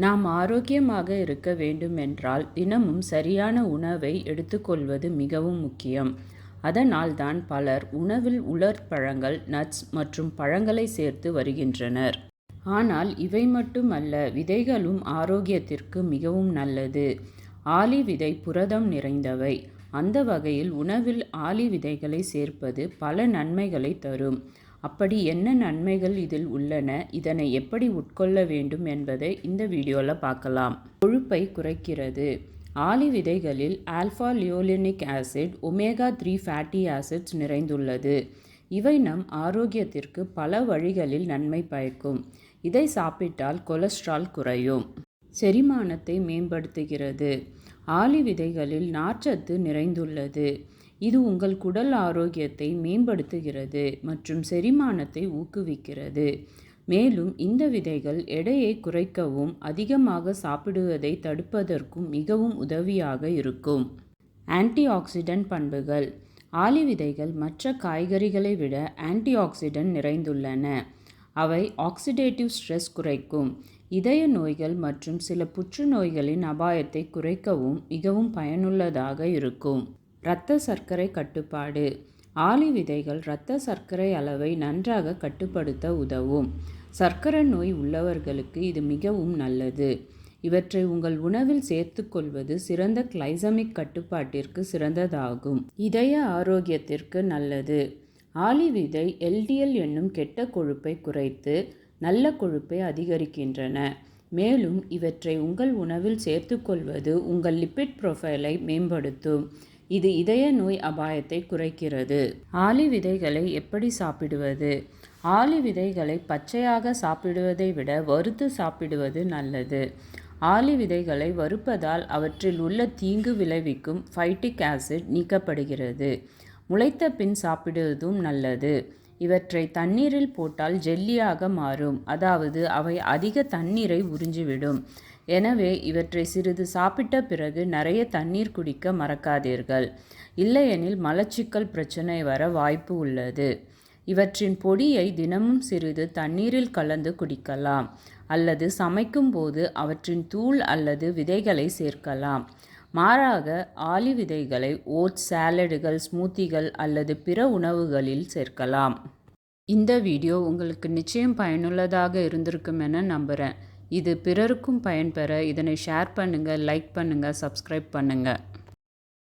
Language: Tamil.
நாம் ஆரோக்கியமாக இருக்க வேண்டுமென்றால் தினமும் சரியான உணவை எடுத்துக்கொள்வது மிகவும் முக்கியம். அதனால்தான் பலர் உணவில் உலர் பழங்கள், நட்ஸ் மற்றும் பழங்களை சேர்த்து வருகின்றனர். ஆனால் இவை மட்டுமல்ல, விதைகளும் ஆரோக்கியத்திற்கு மிகவும் நல்லது. ஆளி விதை புரதம் நிறைந்தவை. அந்த வகையில் உணவில் ஆளி விதைகளை சேர்ப்பது பல நன்மைகளை தரும். அப்படி என்ன நன்மைகள் இதில் உள்ளன, இதனை எப்படி உட்கொள்ள வேண்டும் என்பதை இந்த வீடியோவில் பார்க்கலாம். கொழுப்பை குறைக்கிறது. ஆளி விதைகளில் alpha linolenic acid, omega 3 fatty acids நிறைந்துள்ளது. இவை நம் ஆரோக்கியத்திற்கு பல வழிகளில் நன்மை பயக்கும். இதை சாப்பிட்டால் கொலஸ்ட்ரால் குறையும். செரிமானத்தை மேம்படுத்துகிறது. ஆளி விதைகளில் நார்ச்சத்து நிறைந்துள்ளது. இது உங்கள் குடல் ஆரோக்கியத்தை மேம்படுத்துகிறது மற்றும் செரிமானத்தை ஊக்குவிக்கிறது. மேலும் இந்த விதைகள் எடையை குறைக்கவும் அதிகமாக சாப்பிடுவதை தடுப்பதற்கும் மிகவும் உதவியாக இருக்கும். ஆன்டி ஆக்சிடென்ட் பண்புகள். ஆளி விதைகள் மற்ற காய்கறிகளை விட ஆன்டி ஆக்சிடென்ட் நிறைந்துள்ளன. அவை ஆக்சிடேட்டிவ் ஸ்ட்ரெஸ் குறைக்கும், இதய நோய்கள் மற்றும் சில புற்றுநோய்களின் அபாயத்தை குறைக்கவும் மிகவும் பயனுள்ளதாக இருக்கும். இரத்த சர்க்கரை கட்டுப்பாடு. ஆளி விதைகள் இரத்த சர்க்கரை அளவை நன்றாக கட்டுப்படுத்த உதவும். சர்க்கரை நோய் உள்ளவர்களுக்கு இது மிகவும் நல்லது. இவற்றை உங்கள் உணவில் சேர்த்துக்கொள்வது சிறந்த கிளைசமிக் கட்டுப்பாட்டிற்கு சிறந்ததாகும். இதய ஆரோக்கியத்திற்கு நல்லது. ஆளி விதை LDL என்னும் கெட்ட கொழுப்பை குறைத்து நல்ல கொழுப்பை அதிகரிக்கின்றன. மேலும் இவற்றை உங்கள் உணவில் சேர்த்துக்கொள்வது உங்கள் லிப்பிட் ப்ரொஃபைலை மேம்படுத்தும். இது இதய நோய் அபாயத்தை குறைக்கிறது. ஆளி விதைகளை எப்படி சாப்பிடுவது? ஆளி விதைகளை பச்சையாக சாப்பிடுவதை விட வறுத்து சாப்பிடுவது நல்லது. ஆளி விதைகளை வறுப்பதால் அவற்றில் உள்ள தீங்கு விளைவிக்கும் ஃபைட்டிக் ஆசிட் நீக்கப்படுகிறது. முளைத்த பின் சாப்பிடுவதும் நல்லது. இவற்றை தண்ணீரில் போட்டால் ஜெல்லியாக மாறும், அதாவது அவை அதிக தண்ணீரை உறிஞ்சிவிடும். எனவே இவற்றை சிறிது சாப்பிட்ட பிறகு நிறைய தண்ணீர் குடிக்க மறக்காதீர்கள். இல்லையெனில் மலச்சிக்கல் பிரச்சனை வர வாய்ப்பு உள்ளது. இவற்றின் பொடியை தினமும் சிறிது தண்ணீரில் கலந்து குடிக்கலாம் அல்லது சமைக்கும் போது அவற்றின் தூள் அல்லது விதைகளை சேர்க்கலாம். மாறாக ஆளி விதைகளை ஓட்ஸ், சாலடுகள், ஸ்மூத்திகள் அல்லது பிற உணவுகளில் சேர்க்கலாம். இந்த வீடியோ உங்களுக்கு நிச்சயம் பயனுள்ளதாக இருந்திருக்கும் என நம்புகிறேன். இது பிறருக்கும் பயன்பெற இதனை ஷேர் பண்ணுங்கள், லைக் பண்ணுங்கள், சப்ஸ்கிரைப் பண்ணுங்கள்.